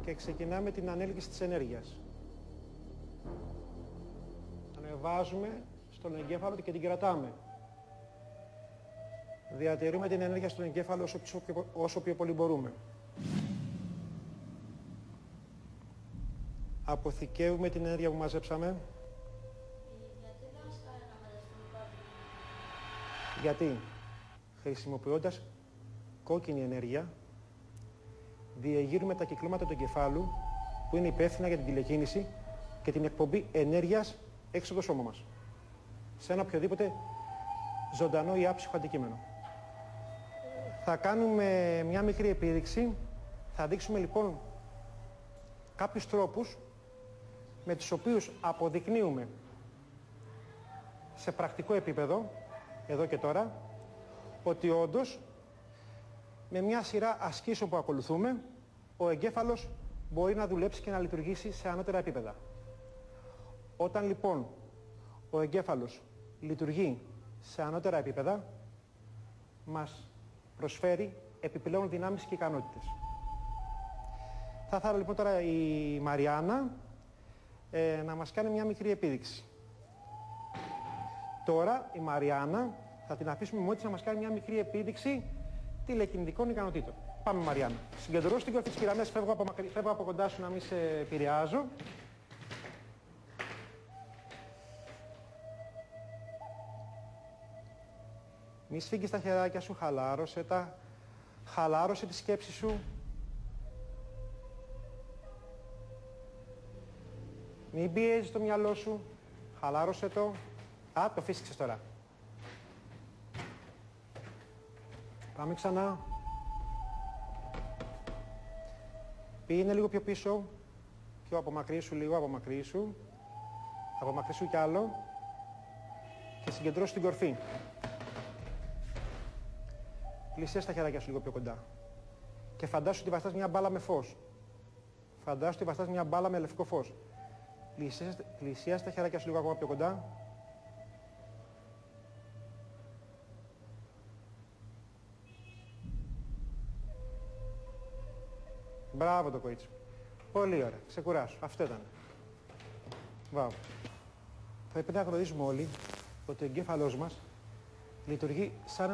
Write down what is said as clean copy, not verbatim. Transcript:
και ξεκινάμε την ανέλκυση της ενέργειας. Ανεβάζουμε στον εγκέφαλο και την κρατάμε. Διατηρούμε την ενέργεια στον εγκέφαλο όσο πιο πολύ μπορούμε. Αποθηκεύουμε την ενέργεια που μαζέψαμε. Γιατί δεν μας κάνει να μαζευτούμε κάτι? Γιατί χρησιμοποιώντας κόκκινη ενέργεια διεγείρουμε τα κυκλώματα του εγκεφάλου που είναι υπεύθυνα για την τηλεκίνηση και την εκπομπή ενέργειας έξω από το σώμα μας. Σε ένα οποιοδήποτε ζωντανό ή άψυχο αντικείμενο. Θα κάνουμε μια μικρή επίδειξη. Θα δείξουμε λοιπόν κάποιους τρόπους με τους οποίους αποδεικνύουμε σε πρακτικό επίπεδο, εδώ και τώρα, ότι όντως με μια σειρά ασκήσεων που ακολουθούμε, ο εγκέφαλος μπορεί να δουλέψει και να λειτουργήσει σε ανώτερα επίπεδα. Όταν λοιπόν ο εγκέφαλος λειτουργεί σε ανώτερα επίπεδα, μας προσφέρει επιπλέον δυνάμεις και ικανότητες. Θα ήθελα λοιπόν τώρα η Μαριάννα να μας κάνει μια μικρή επίδειξη. Τώρα η Μαριάννα θα την αφήσουμε μόλις να μας κάνει μια μικρή επίδειξη τηλεκινητικών ικανοτήτων. Πάμε Μαριάννα. Συγκεντρώσου την κορφή της πυραμίδας, φεύγω από κοντά σου να μην σε επηρεάζω. Μη σφίγγεις τα χεράκια σου, χαλάρωσε τα. Χαλάρωσε τη σκέψη σου. Μην πιέζεις το μυαλό σου. Χαλάρωσε το. Α, το φύσηξες τώρα. Πάμε ξανά. Πήγαινε λίγο πιο πίσω. Πιο απομακρύσου λίγο, απομακρύσου. Απομακρύσου κι άλλο. Και συγκεντρώσου την κορφή. Πλησίασε τα χεράκια σου λίγο πιο κοντά. Και φαντάσου ότι βαστάς μια μπάλα με φως. Φαντάσου ότι βαστάς μια μπάλα με λευκό φως. Πλησίασε τα χεράκια σου λίγο ακόμα πιο κοντά. Μπράβο το κορίτσι. Πολύ ωραία. Ξεκουράσου. Αυτό ήταν. Μπράβο. Θα πρέπει να γνωρίζουμε όλοι ότι ο εγκέφαλός μας λειτουργεί σαν ένα